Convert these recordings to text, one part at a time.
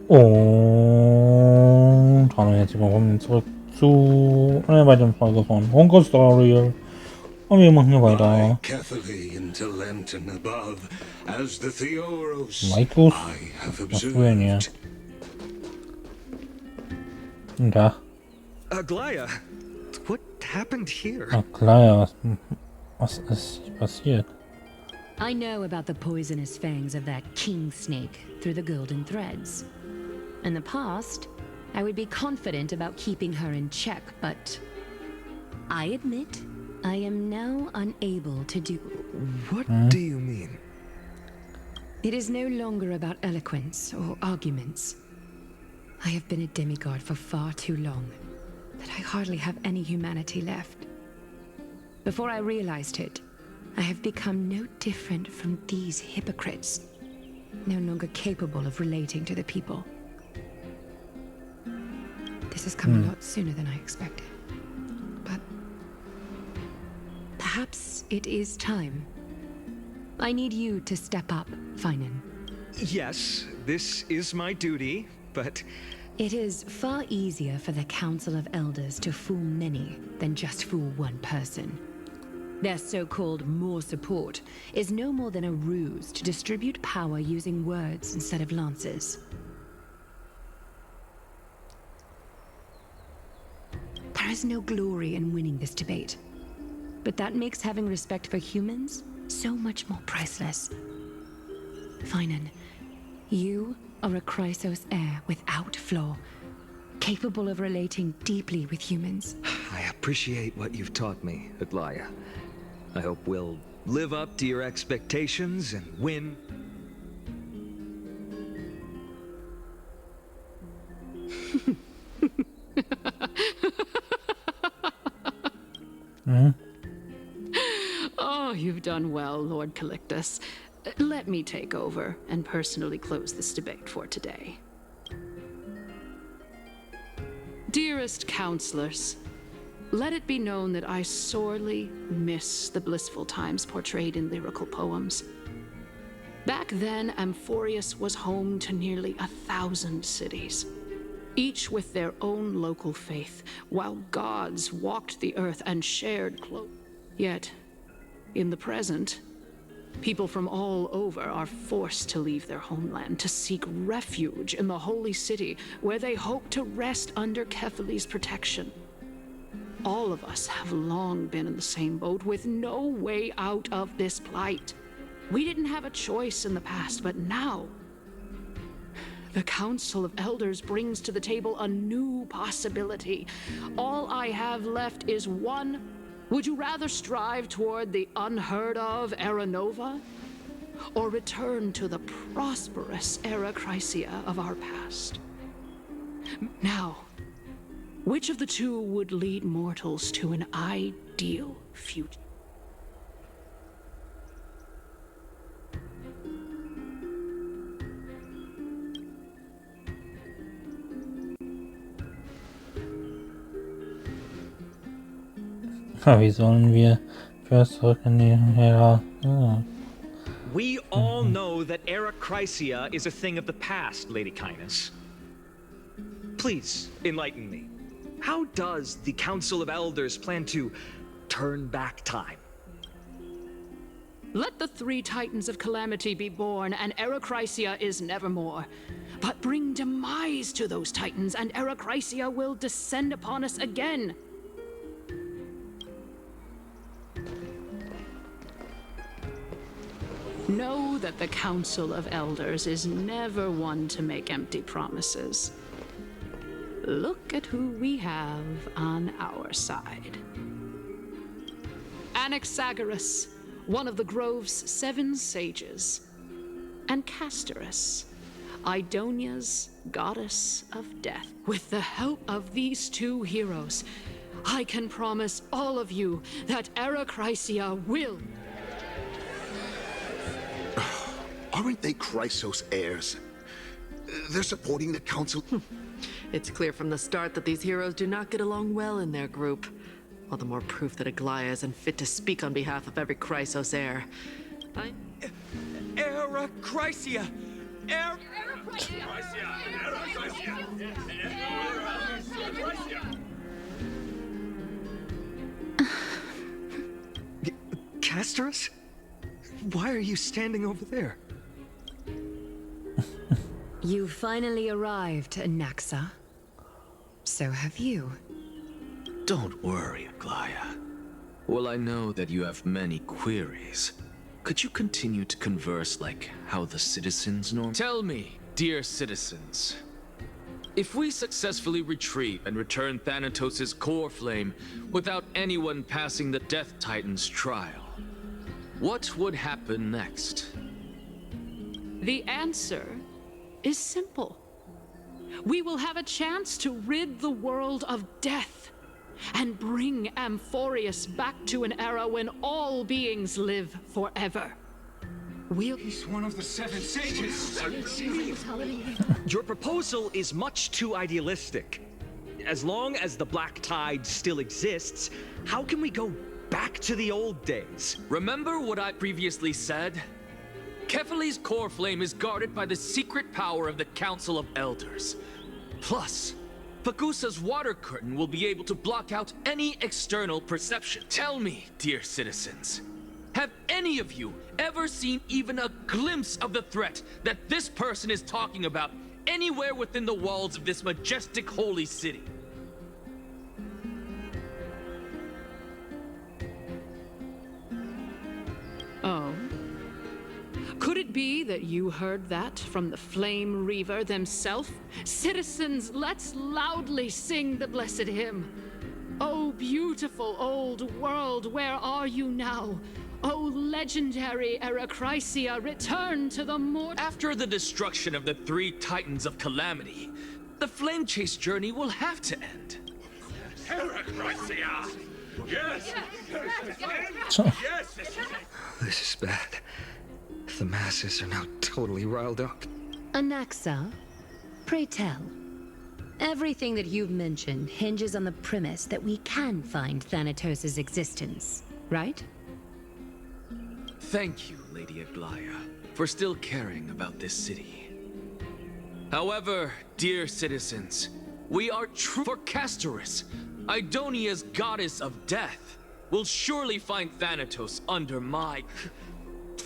Und hallo und herzlich willkommen zurück zu einer weiteren Folge von Honkai Story. Und wir machen hier weiter. Maikus, was machst du denn hier? Guten Tag. Aglaya, what happened here? Aglaya, was ist passiert? I know about the poisonous fangs of that king snake through the golden threads. In the past, I would be confident about keeping her in check, but I admit I am now unable to do. What do you mean? It is no longer about eloquence or arguments. I have been a demigod for far too long that I hardly have any humanity left. Before I realized it, I have become no different from these hypocrites, no longer capable of relating to the people. This has come a lot sooner than I expected. But perhaps it is time. I need you to step up, Finan. Yes, this is my duty, but... It is far easier for the Council of Elders to fool many than just fool one person. Their so-called more support is no more than a ruse to distribute power using words instead of lances. There is no glory in winning this debate, but that makes having respect for humans so much more priceless. Finan, you are a Chrysos heir without flaw, capable of relating deeply with humans. I appreciate what you've taught me, Aglaya. I hope we'll live up to your expectations and win. Oh, you've done well, Lord Calictus. Let me take over and personally close this debate for today. Dearest counselors, let it be known that I sorely miss the blissful times portrayed in lyrical poems. Back then, Amphorius was home to nearly 1,000 cities, each with their own local faith, while gods walked the earth and shared clothes. Yet, in the present, people from all over are forced to leave their homeland to seek refuge in the holy city, where they hope to rest under Kephales's protection. All of us have long been in the same boat, with no way out of this plight. We didn't have a choice in the past, but now the Council of Elders brings to the table a new possibility. All I have left is one. Would you rather strive toward the unheard of Era Nova, or return to the prosperous Era Chrysia of our past? Now, which of the two would lead mortals to an ideal future? Wie sollen wir first zurück in die Ära? We all know that Era Chrysia is a thing of the past, Lady Kindness. Please, enlighten me. How does the Council of Elders plan to turn back time? Let the three titans of calamity be born, and Era Chrysia is nevermore. But bring demise to those titans, and Era Chrysia will descend upon us again. Know that the Council of Elders is never one to make empty promises. Look at who we have on our side. Anaxagoras, one of the Grove's 7 sages, and Castorice, Idonia's goddess of death. With the help of these two heroes, I can promise all of you that Era Chrysia will... Aren't they Chrysos heirs? They're supporting the council. It's clear from the start that these heroes do not get along well in their group. All the more proof that Aglaya is unfit to speak on behalf of every Chrysos heir. Era Chrysia! Castorice? Why are you standing over there? You finally arrived, Naxa. So have you. Don't worry, Aglaya. Well, I know that you have many queries. Could you continue to converse like how the citizens normally? Tell me, dear citizens, if we successfully retrieve and return Thanatos' core flame without anyone passing the Death Titan's trial, what would happen next? The answer is simple. We will have a chance to rid the world of death and bring Amphorius back to an era when all beings live forever. He's one of the seven sages. Your proposal is much too idealistic. As long as the Black Tide still exists, how can we go back to the old days? Remember what I previously said? Kefali's core flame is guarded by the secret power of the Council of Elders. Plus, Pagusa's water curtain will be able to block out any external perception. Tell me, dear citizens, have any of you ever seen even a glimpse of the threat that this person is talking about anywhere within the walls of this majestic holy city? Oh. Could it be that you heard that from the Flame Reaver themselves? Citizens, let's loudly sing the blessed hymn. Oh, beautiful old world, where are you now? Oh, legendary Erechrysia, return to the mortal. After the destruction of the 3 Titans of Calamity, the Flame Chase journey will have to end. Erechrysia! Yes! This is bad. The masses are now totally riled up. Naxa, pray tell. Everything that you've mentioned hinges on the premise that we can find Thanatos' existence, right? Thank you, Lady Aglaya, for still caring about this city. However, dear citizens, we are true for Castorice, Idonia's goddess of death, will surely find Thanatos under my...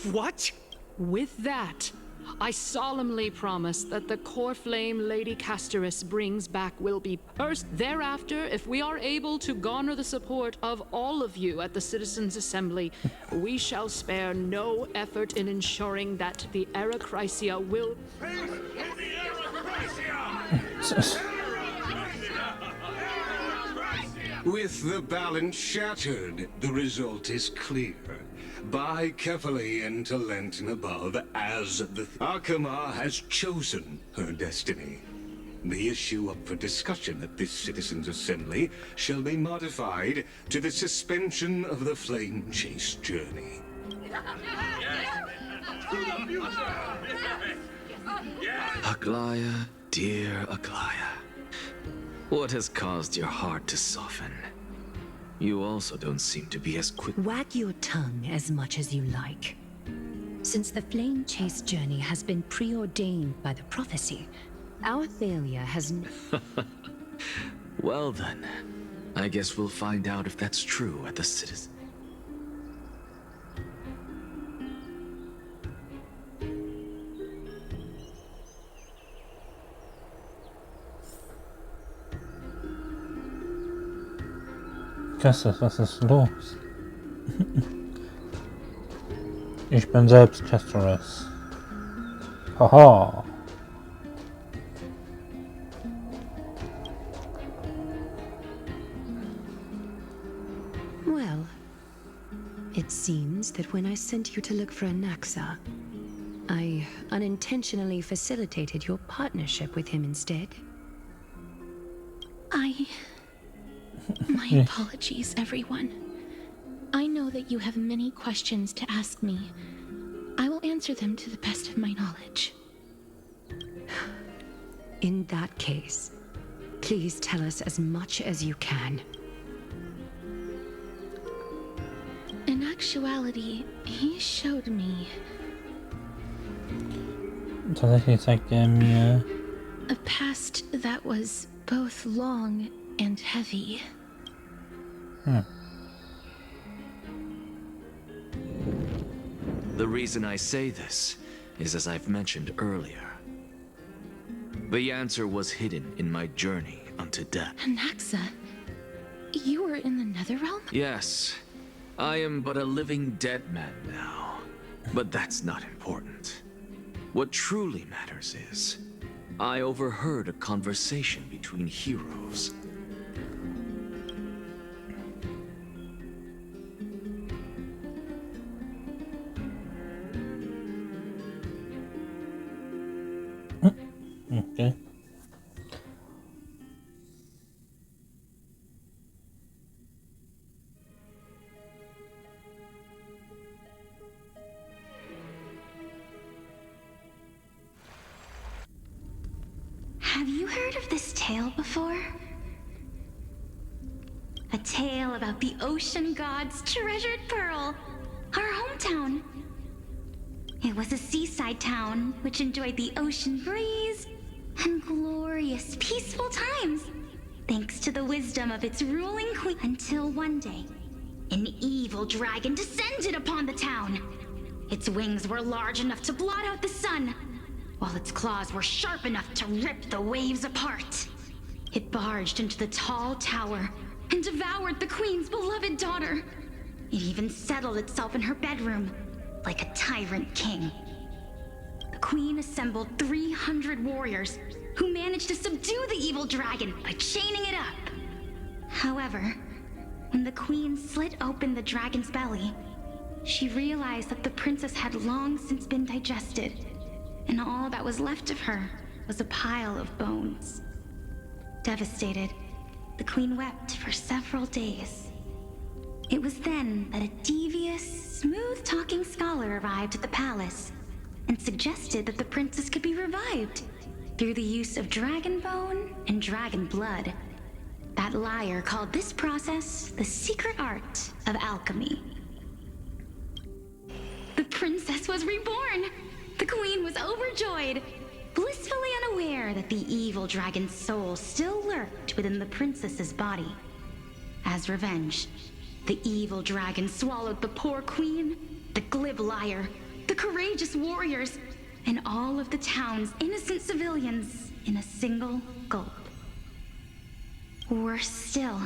What? With that, I solemnly promise that the core flame Lady Castorice brings back will be pursed. Thereafter, if we are able to garner the support of all of you at the Citizens' Assembly, we shall spare no effort in ensuring that the Erechrysia will... With the balance shattered, the result is clear. By Kefali and Talentin above, as the Akama has chosen her destiny. The issue up for discussion at this Citizens' Assembly shall be modified to the suspension of the Flame Chase journey. Aglaya, dear Aglaya, what has caused your heart to soften? You also don't seem to be as quick. Wag your tongue as much as you like. Since the Flame Chase journey has been preordained by the prophecy, our failure has... Well then, I guess we'll find out if that's true at the Citizen. Was ist los? Ich bin selbst Castorice. Haha. Well, it seems that when I sent you to look for a Naxa, I unintentionally facilitated your partnership with him instead. My apologies, everyone. I know that you have many questions to ask me. I will answer them to the best of my knowledge. In that case, please tell us as much as you can. In actuality, he showed me... tatsächlich zeigt er mir A past that was both long and heavy. The reason I say this is as I've mentioned earlier. The answer was hidden in my journey unto death. Anaxa, you were in the Netherrealm? Yes, I am but a living dead man now. But that's not important. What truly matters is, I overheard a conversation between heroes. Okay. Have you heard of this tale before? A tale about the ocean god's treasured pearl, our hometown. It was a seaside town which enjoyed the ocean breeze and glorious, peaceful times, thanks to the wisdom of its ruling queen. Until one day, an evil dragon descended upon the town. Its wings were large enough to blot out the sun, while its claws were sharp enough to rip the waves apart. It barged into the tall tower and devoured the queen's beloved daughter. It even settled itself in her bedroom, like a tyrant king. The queen assembled 300 warriors who managed to subdue the evil dragon by chaining it up. However, when the queen slit open the dragon's belly, she realized that the princess had long since been digested, and all that was left of her was a pile of bones. Devastated, the queen wept for several days. It was then that a devious, smooth-talking scholar arrived at the palace and suggested that the princess could be revived through the use of dragon bone and dragon blood. That liar called this process the secret art of alchemy. The princess was reborn! The queen was overjoyed, blissfully unaware that the evil dragon's soul still lurked within the princess's body. As revenge, the evil dragon swallowed the poor queen, the glib liar, the courageous warriors, and all of the town's innocent civilians in a single gulp. Worse still,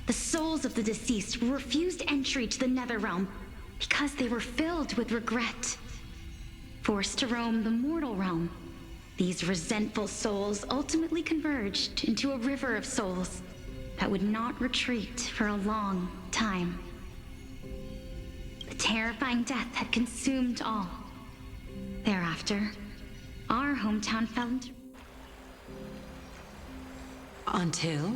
the souls of the deceased refused entry to the Netherrealm because they were filled with regret. Forced to roam the mortal realm, these resentful souls ultimately converged into a river of souls that would not retreat for a long time. The terrifying death had consumed all. Thereafter, our hometown fell into... Until?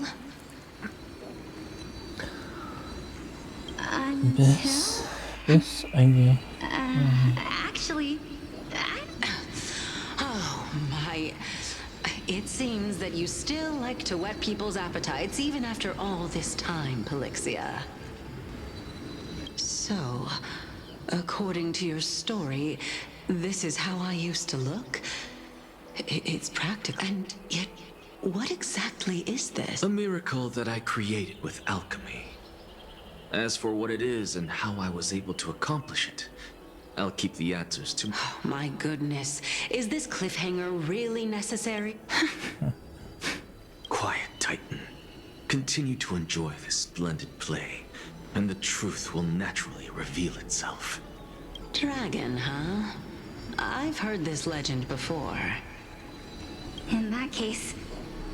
Bis eigentlich. Actually... Oh, my... It seems that you still like to whet people's appetites even after all this time, Pelixia. So, according to your story, this is how I used to look? It's practical. And yet, what exactly is this? A miracle that I created with alchemy. As for what it is and how I was able to accomplish it, I'll keep the answers to... Oh, my goodness. Is this cliffhanger really necessary? Quiet, Titan. Continue to enjoy this splendid play, and the truth will naturally reveal itself. Dragon, huh? I've heard this legend before. In that case,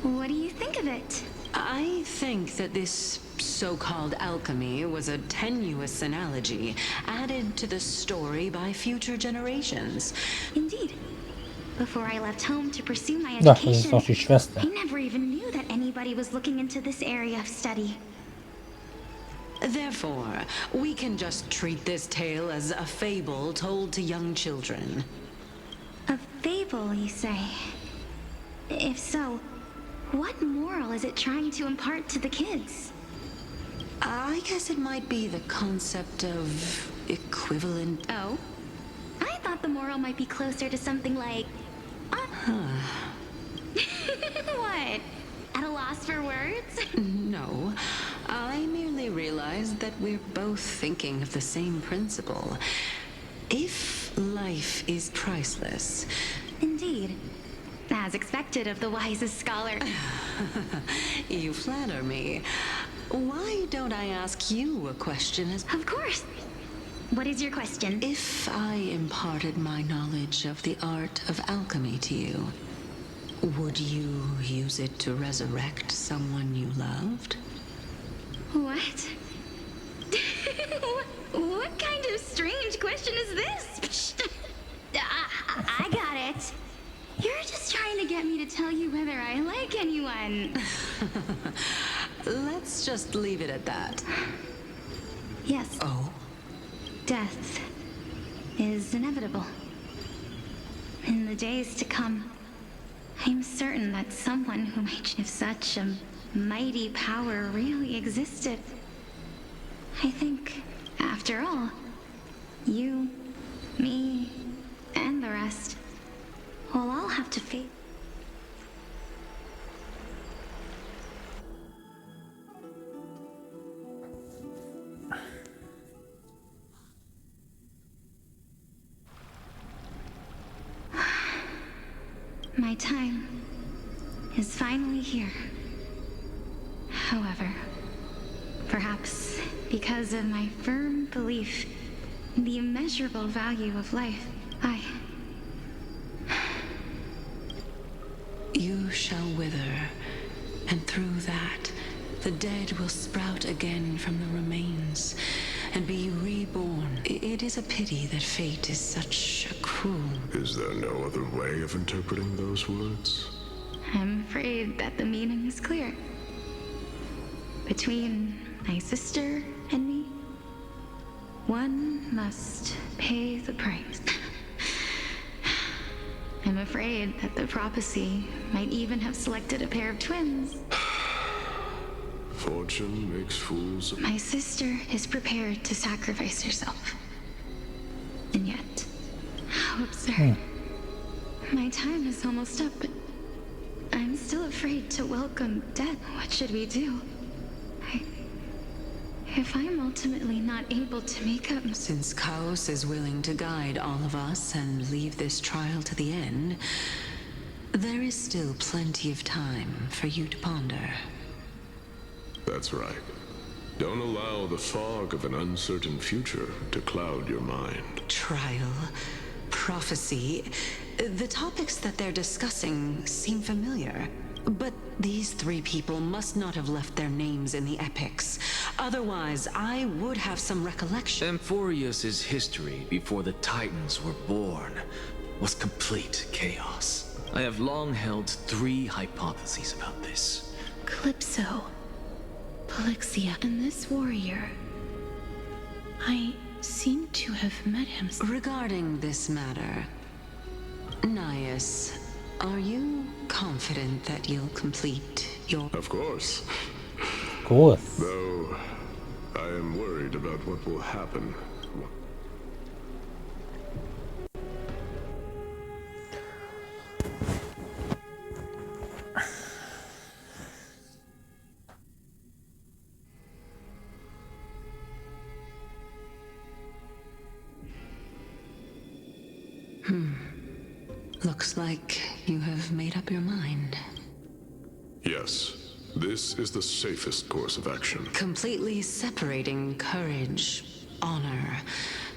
what do you think of it? I think that this so-called alchemy was a tenuous analogy added to the story by future generations. Indeed. Before I left home to pursue my Ja, das ist education, doch die Schwester. I never even knew that anybody was looking into this area of study. Therefore, we can just treat this tale as a fable told to young children. A fable, you say? If so, what moral is it trying to impart to the kids? I guess it might be the concept of equivalent. Oh? I thought the moral might be closer to something like, What? At a loss for words? No, I merely realized that we're both thinking of the same principle. If life is priceless... Indeed. As expected of the wisest scholar. You flatter me. Why don't I ask you a question as... Of course. What is your question? If I imparted my knowledge of the art of alchemy to you, would you use it to resurrect someone you loved? What? What kind of strange question is this? I got it. You're just trying to get me to tell you whether I like anyone. Let's just leave it at that. Yes. Oh? Death is inevitable. In the days to come, I'm certain that someone who might have such a mighty power really existed. I think, after all, you, me, and the rest will all have to face. My time is finally here. However, perhaps because of my firm belief in the immeasurable value of life, You shall wither, and through that, the dead will sprout again from the remains, and be reborn. It is a pity that fate is such a cruel... Is there no other way of interpreting those words? I'm afraid that the meaning is clear. Between my sister and me, one must pay the price. I'm afraid that the prophecy might even have selected a pair of twins. Fortune makes fools of... My sister is prepared to sacrifice herself. And yet, how absurd. My time is almost up, but I'm still afraid to welcome death. What should we do? If I'm ultimately not able to make up... Since Chaos is willing to guide all of us and leave this trial to the end, there is still plenty of time for you to ponder. That's right. Don't allow the fog of an uncertain future to cloud your mind. Trial, prophecy, the topics that they're discussing seem familiar. But these three people must not have left their names in the epics. Otherwise, I would have some recollection. Amphorius's history before the Titans were born was complete chaos. I have long held three hypotheses about this. Calypso, Polixia, and this warrior. I seem to have met him. Regarding this matter, Nias, are you confident that you'll complete your... Of course. Of course. Though, I am worried about what will happen. Looks like you have made up your mind. Yes, this is the safest course of action. Completely separating courage, honor,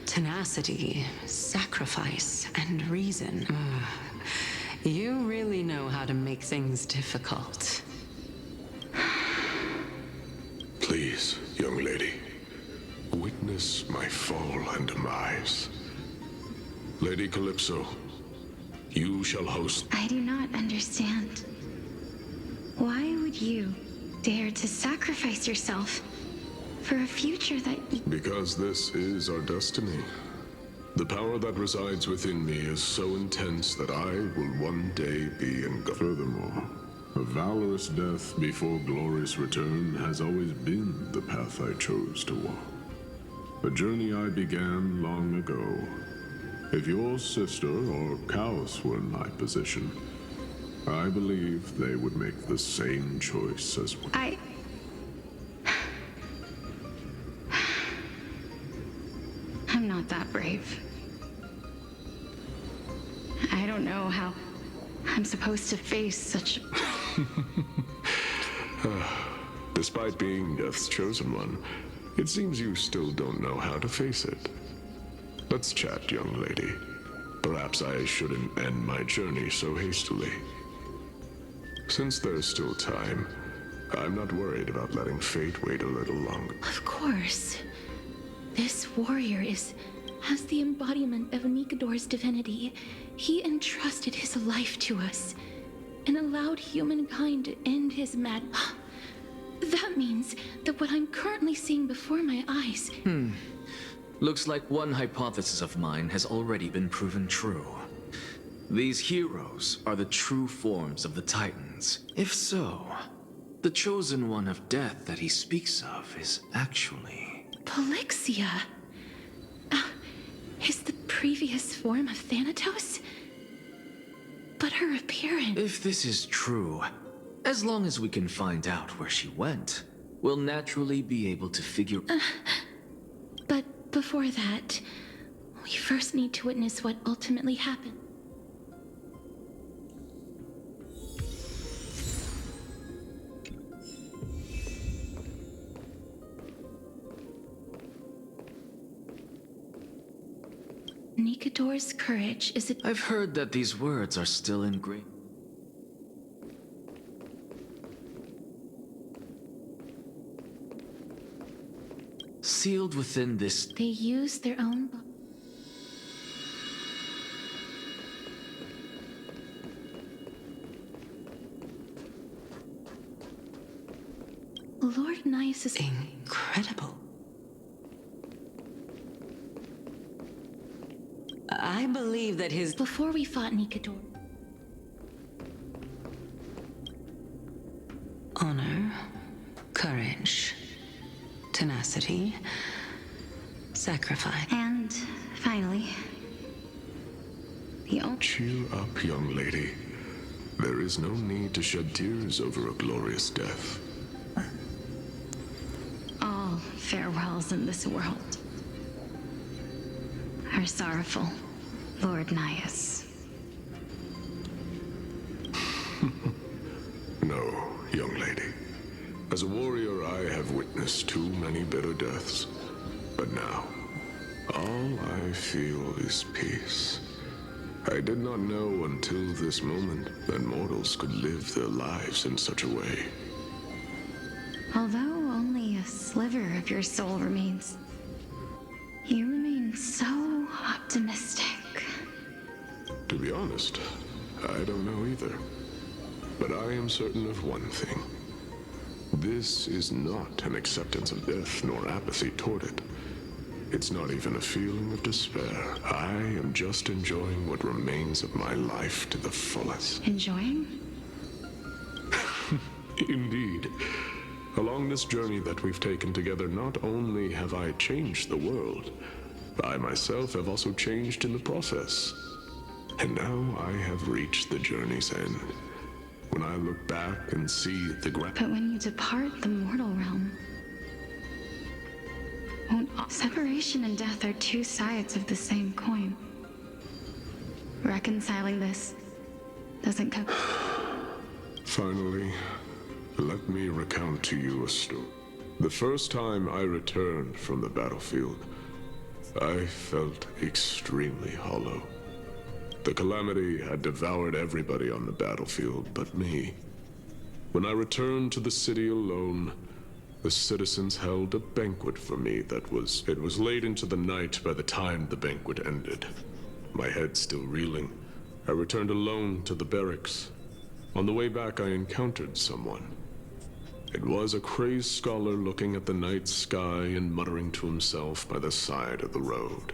tenacity, sacrifice, and reason. You really know how to make things difficult. Please, young lady, witness my fall and demise. Lady Calypso, you shall host... I do not understand. Why would you dare to sacrifice yourself for a future that... Because this is our destiny. The power that resides within me is so intense that I will one day be in... Furthermore, a valorous death before glorious return has always been the path I chose to walk. A journey I began long ago, If your sister or Kaos were in my position, I believe they would make the same choice as we. I'm not that brave. I don't know how I'm supposed to face such... Despite being Death's chosen one, it seems you still don't know how to face it. Let's chat, young lady. Perhaps I shouldn't end my journey so hastily. Since there's still time, I'm not worried about letting fate wait a little longer. Of course. This warrior has the embodiment of Nikador's divinity. He entrusted his life to us and allowed humankind to end his mad... That means that what I'm currently seeing before my eyes... Looks like one hypothesis of mine has already been proven true. These heroes are the true forms of the Titans. If so, the chosen one of death that he speaks of is actually... Polixia? Is the previous form of Thanatos? But her appearance... If this is true, as long as we can find out where she went, we'll naturally be able to figure... But before that, we first need to witness what ultimately happened. Nikador's courage is a... I've heard that these words are still engraved. Sealed within this... They use their own... Lord Nias is... Incredible. I believe that his... Before we fought Nikador... Honor, courage, tenacity, sacrifice. And finally, the only... Cheer up, young lady. There is no need to shed tears over a glorious death. All farewells in this world are sorrowful, Lord Nias. No, young lady. As a warrior, I have witnessed too many bitter deaths. But now, all I feel is peace. I did not know until this moment that mortals could live their lives in such a way. Although only a sliver of your soul remains, you remain so optimistic. To be honest, I don't know either. But I am certain of one thing. This is not an acceptance of death nor apathy toward it. It's not even a feeling of despair. I am just enjoying what remains of my life to the fullest. Enjoying? Indeed. Along this journey that we've taken together, not only have I changed the world, I myself have also changed in the process. And now I have reached the journey's end. When I look back and see the But when you depart the mortal realm, separation and death are two sides of the same coin. Reconciling this doesn't come. Finally, let me recount to you a story. The first time I returned from the battlefield, I felt extremely hollow. The calamity had devoured everybody on the battlefield but me. When I returned to the city alone, the citizens held a banquet for me it was late into the night by the time the banquet ended. My head still reeling, I returned alone to the barracks. On the way back, I encountered someone. It was a crazed scholar looking at the night sky and muttering to himself by the side of the road.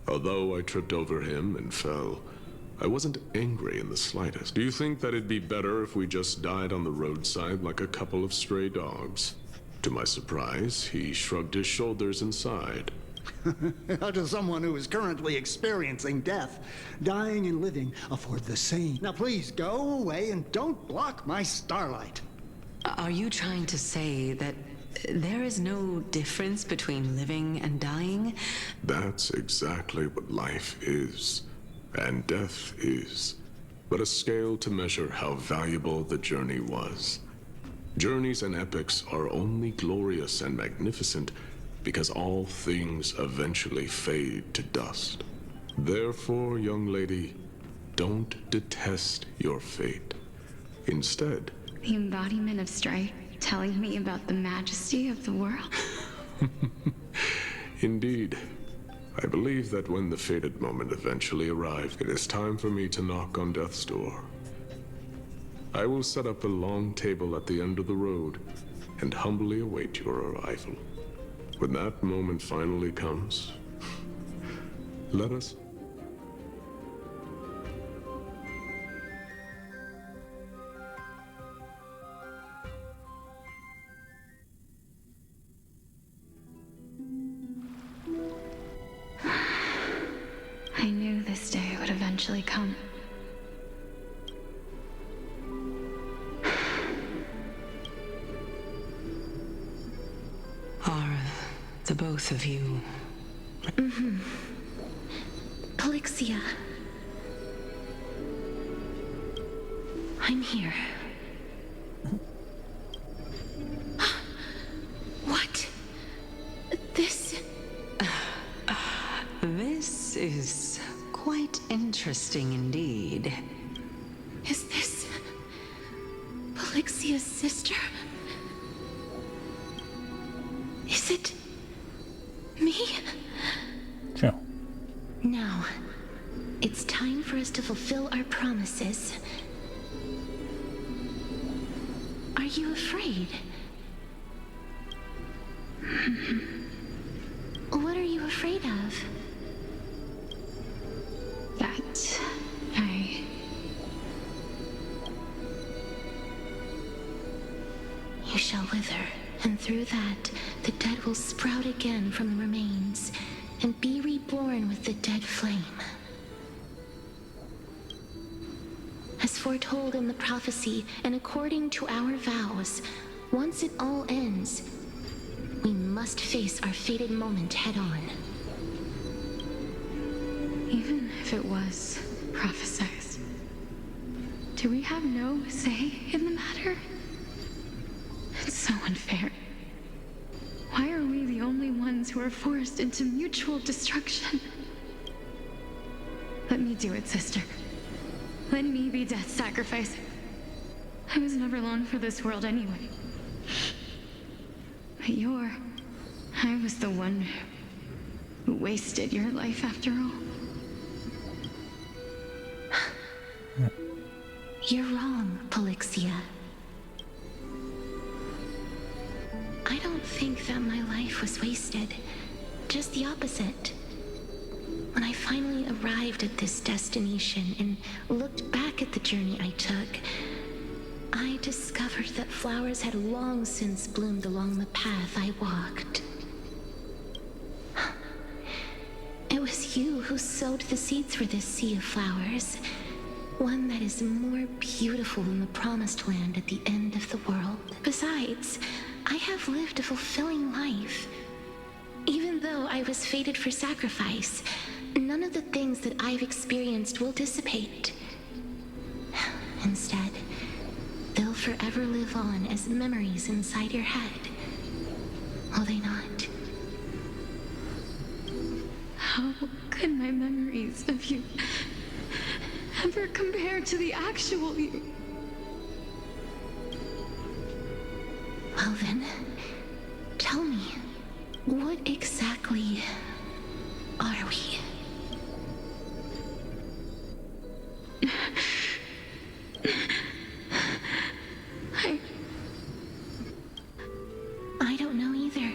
Although I tripped over him and fell, I wasn't angry in the slightest. Do you think that it'd be better if we just died on the roadside like a couple of stray dogs? To my surprise, he shrugged his shoulders and sighed. How does someone who is currently experiencing death, dying and living, afford the same? Now please, go away and don't block my starlight. Are you trying to say that there is no difference between living and dying? That's exactly what life is, and death is, but a scale to measure how valuable the journey was. Journeys and epics are only glorious and magnificent because all things eventually fade to dust. Therefore, young lady, don't detest your fate. Instead, the embodiment of strife telling me about the majesty of the world? Indeed. I believe that when the fated moment eventually arrives, it is time for me to knock on death's door. I will set up a long table at the end of the road and humbly await your arrival. When that moment finally comes, let us... I knew this day would eventually come. Are the both of you... Polixia. I'm here. What? This is quite interesting indeed. Is this Polixia's sister? Is it me? Sure. Now, it's time for us to fulfill our promises. Are you afraid? What are you afraid of? That You shall wither, and through that, the dead will sprout again from the remains, and be reborn with the dead flame. As foretold in the prophecy, and according to our vows, once it all ends, we must face our fated moment head-on. Even if it was prophesied, do we have no say in the matter? It's so unfair. Why are we the only ones who are forced into mutual destruction? Let me do it, sister. Let me be death's sacrifice. I was never long for this world anyway. But I was the one who wasted your life after all. You're wrong, Polixia. I don't think that my life was wasted. Just the opposite. When I finally arrived at this destination and looked back at the journey I took, I discovered that flowers had long since bloomed along the path I walked. It was you who sowed the seeds for this sea of flowers, one that is more beautiful than the promised land at the end of the world. Besides, I have lived a fulfilling life. Even though I was fated for sacrifice, none of the things that I've experienced will dissipate. Instead, they'll forever live on as memories inside your head. Will they not? How could my memories of you ever compare to the actual you? Well then, tell me, what exactly are we? I don't know either.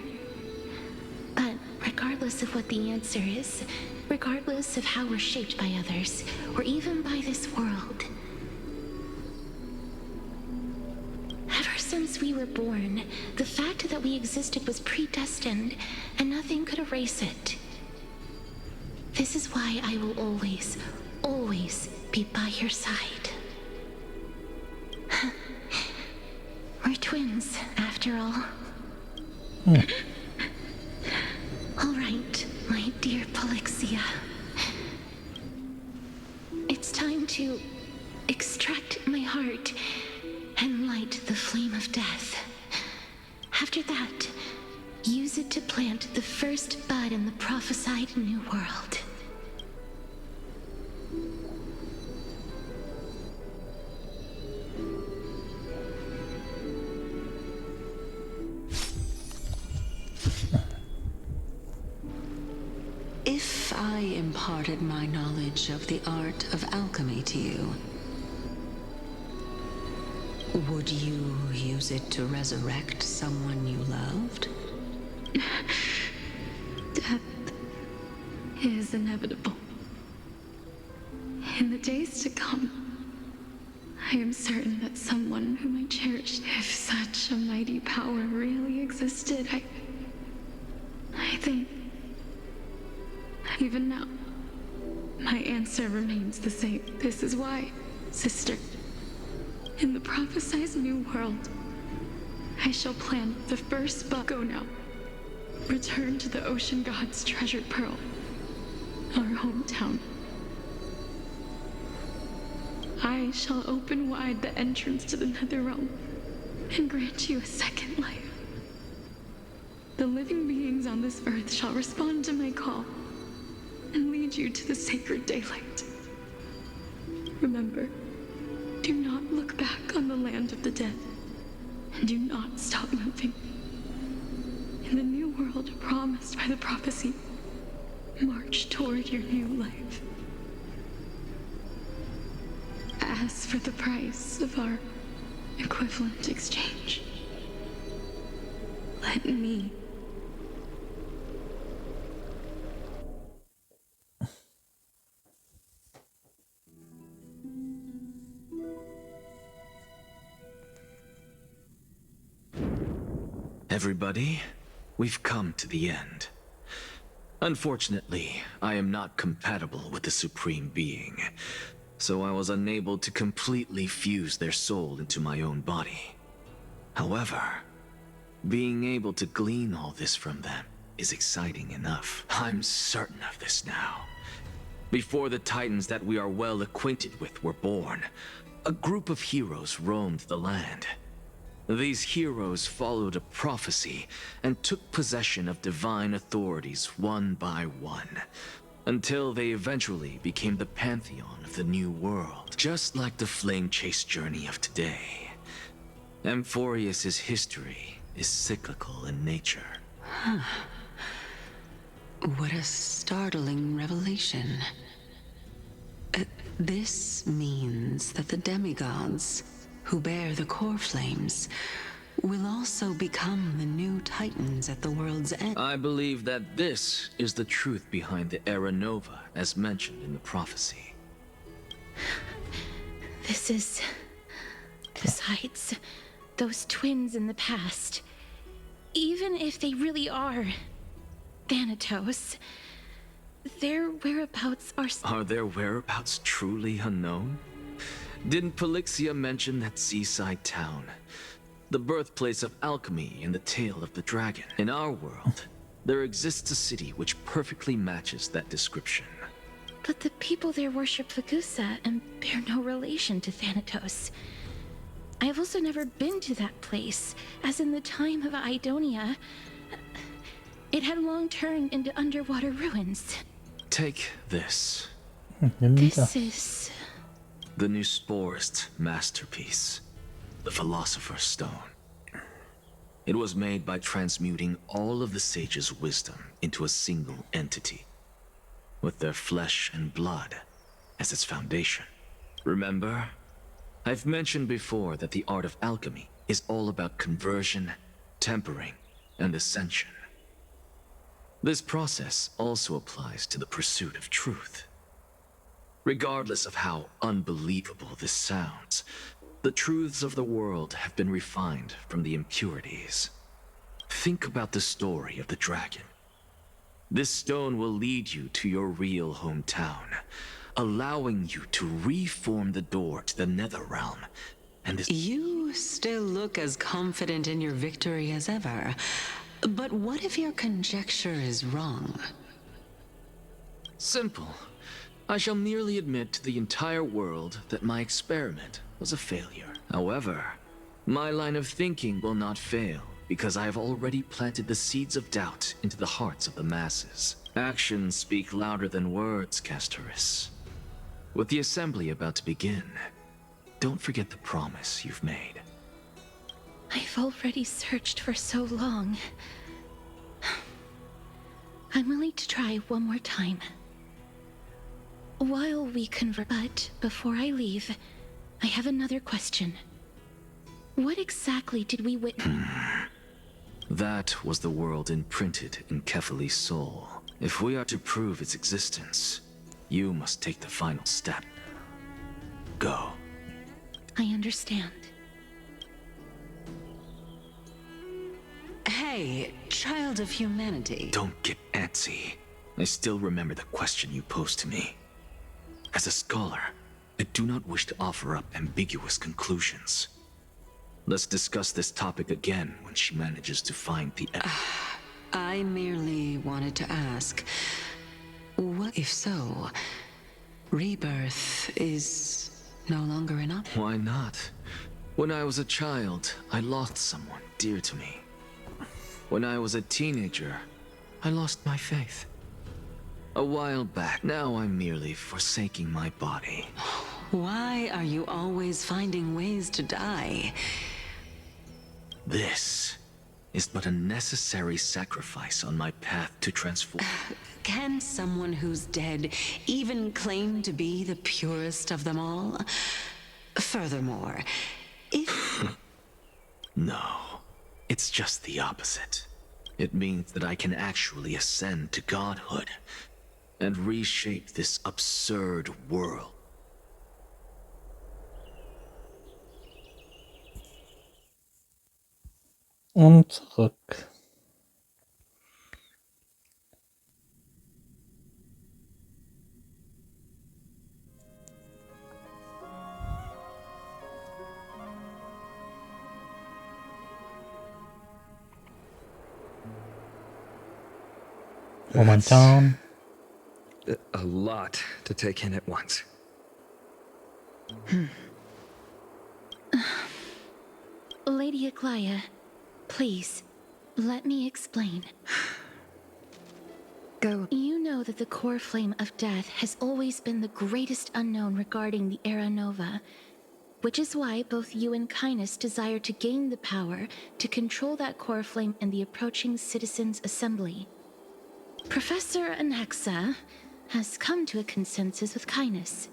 But regardless of what the answer is, regardless of how we're shaped by others, or even by this world, ever since we were born, the fact that we existed was predestined, and nothing could erase it. This is why I will always, always be by your side. We're twins, after all. All right, my dear Polixia. It's time to extract my heart and light the flame of death. After that, use it to plant the first bud in the prophesied new world. If I imparted my knowledge of the art of alchemy to you, would you use it to resurrect someone you loved? Death is inevitable. In the days to come, I am certain that someone whom I cherished, if such a mighty power really existed, I think, even now, my answer remains the same. This is why, sister, in the prophesied new world, I shall plant the first bud. Go now. Return to the ocean god's treasured pearl, our hometown. I shall open wide the entrance to the nether realm and grant you a second life. The living beings on this earth shall respond to my call and lead you to the sacred daylight. Remember, do not look back on the land of the dead, and do not stop moving. In the new world promised by the prophecy, march toward your new life. As for the price of our equivalent exchange, let me. Everybody, we've come to the end. Unfortunately, I am not compatible with the Supreme Being, so I was unable to completely fuse their soul into my own body. However, being able to glean all this from them is exciting enough. I'm certain of this now. Before the Titans that we are well acquainted with were born, a group of heroes roamed the land. These heroes followed a prophecy and took possession of divine authorities one by one, until they eventually became the pantheon of the new world, just like the flame chase journey of today. Amphorius's history is cyclical in nature. What a startling revelation. This means that the demigods, who bear the core flames, will also become the new titans at the world's end. I believe that this is the truth behind the Era Nova, as mentioned in the prophecy. This is... Besides, those twins in the past, even if they really are Thanatos, their whereabouts are... Are their whereabouts truly unknown? Didn't Polixia mention that seaside town? The birthplace of alchemy and the tale of the dragon. In our world, there exists a city which perfectly matches that description. But the people there worship Vagusa and bear no relation to Thanatos. I have also never been to that place, as in the time of Idonia, it had long turned into underwater ruins. Take this. This is... the new Sporist masterpiece, the Philosopher's Stone. It was made by transmuting all of the sages' wisdom into a single entity, with their flesh and blood as its foundation. Remember, I've mentioned before that the art of alchemy is all about conversion, tempering, and ascension. This process also applies to the pursuit of truth. Regardless of how unbelievable this sounds, the truths of the world have been refined from the impurities. Think about the story of the dragon. This stone will lead you to your real hometown, allowing you to reform the door to the Netherrealm. And this— You still look as confident in your victory as ever. But what if your conjecture is wrong? Simple. I shall merely admit to the entire world that my experiment was a failure. However, my line of thinking will not fail, because I have already planted the seeds of doubt into the hearts of the masses. Actions speak louder than words, Castorice. With the assembly about to begin, don't forget the promise you've made. I've already searched for so long. I'm willing to try one more time. While we convert, but before I leave, I have another question. What exactly did we witness? That was the world imprinted in Kefali's soul. If we are to prove its existence, you must take the final step. Go. I understand. Hey, child of humanity. Don't get antsy. I still remember the question you posed to me. As a scholar, I do not wish to offer up ambiguous conclusions. Let's discuss this topic again when she manages to find the I merely wanted to ask, what if so? Rebirth is no longer enough? Why not? When I was a child, I lost someone dear to me. When I was a teenager, I lost my faith. A while back, now I'm merely forsaking my body. Why are you always finding ways to die? This is but a necessary sacrifice on my path to transform. Can someone who's dead even claim to be the purest of them all? Furthermore, if... No, it's just the opposite. It means that I can actually ascend to godhood and reshape this absurd world. Und zurück. Momentan. A lot to take in at once. Lady Aglaia, please, let me explain. Go. You know that the core flame of death has always been the greatest unknown regarding the Era Nova, which is why both you and Kindness desire to gain the power to control that core flame in the approaching Citizens' Assembly. Professor Anaxa has come to a consensus with Kindness.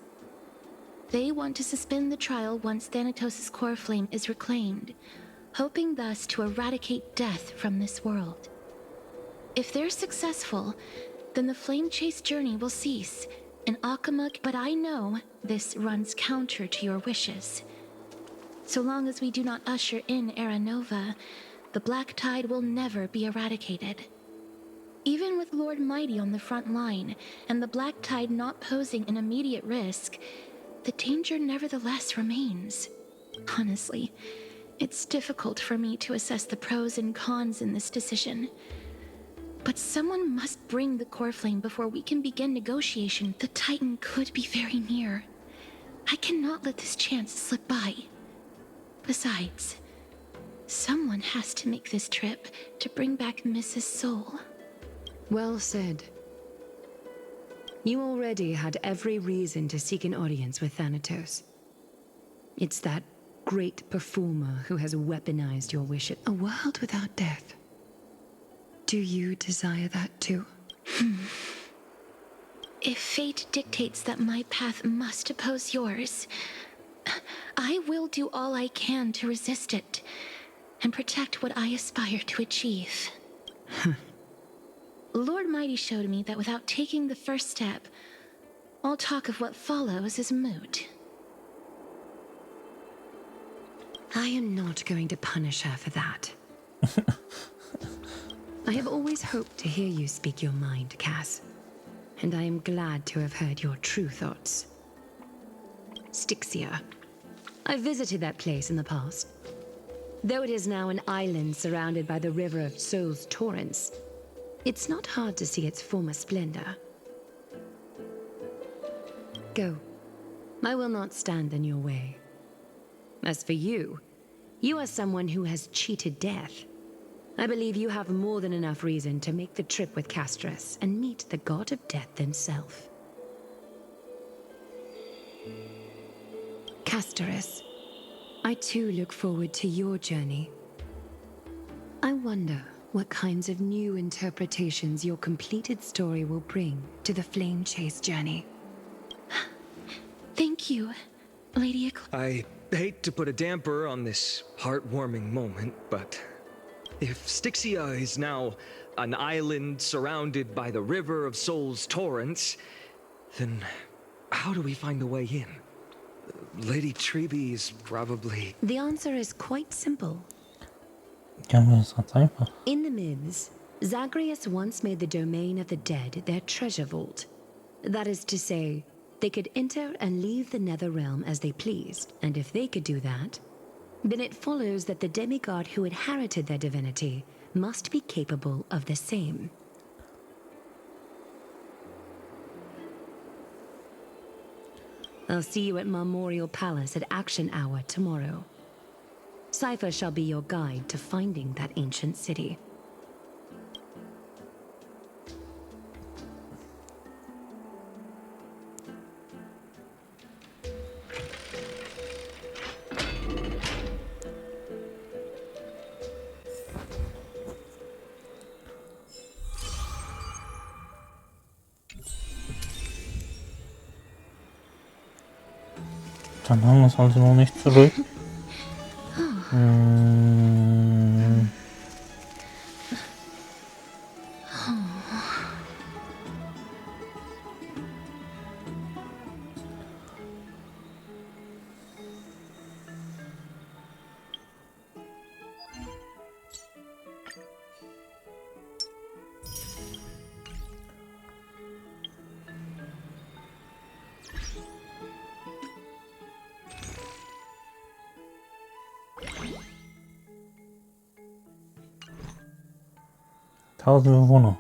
They want to suspend the trial once Thanatos' core flame is reclaimed, hoping thus to eradicate death from this world. If they're successful, then the flame chase journey will cease, and Akama... But I know this runs counter to your wishes. So long as we do not usher in Era Nova, the Black Tide will never be eradicated. Even with Lord Mighty on the front line, and the Black Tide not posing an immediate risk, the danger nevertheless remains. Honestly, it's difficult for me to assess the pros and cons in this decision. But someone must bring the core flame before we can begin negotiation. The Titan could be very near. I cannot let this chance slip by. Besides, someone has to make this trip to bring back Mrs. Soul. Well said. You already had every reason to seek an audience with Thanatos. It's that great performer who has weaponized your wishes. A world without death. Do you desire that too? If fate dictates that my path must oppose yours, I will do all I can to resist it and protect what I aspire to achieve. Lord Mighty showed me that without taking the first step, all talk of what follows is moot. I am not going to punish her for that. I have always hoped to hear you speak your mind, Cass. And I am glad to have heard your true thoughts. Styxia. I visited that place in the past. Though it is now an island surrounded by the river of Souls torrents, it's not hard to see its former splendor. Go. I will not stand in your way. As for you, you are someone who has cheated death. I believe you have more than enough reason to make the trip with Castorice and meet the god of death himself. Castorice, I too look forward to your journey. I wonder what kinds of new interpretations your completed story will bring to the Flame Chase journey. Thank you, Lady I hate to put a damper on this heartwarming moment, but if Styxia is now an island surrounded by the river of Souls torrents, then how do we find a way in? Lady Treby is probably... The answer is quite simple. einfach. In the myths, Zagreus once made the domain of the dead their treasure vault. That is to say, they could enter and leave the nether realm as they pleased, and if they could do that, then it follows that the demigod who inherited their divinity must be capable of the same. I'll see you at Memorial Palace at Action Hour tomorrow. Cypher shall be your guide to finding that ancient city. Dann haben wir es also noch nicht zurück. Tausend Bewohner.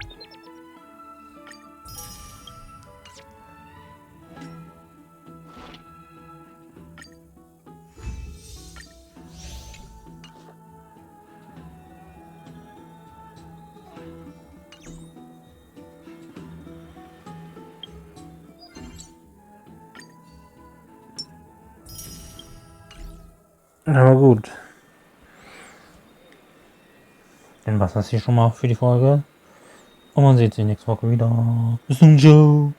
Aber gut. Dann war's das hier schon mal für die Folge. Und man sieht sich nächste Woche wieder. Bis dann, ciao.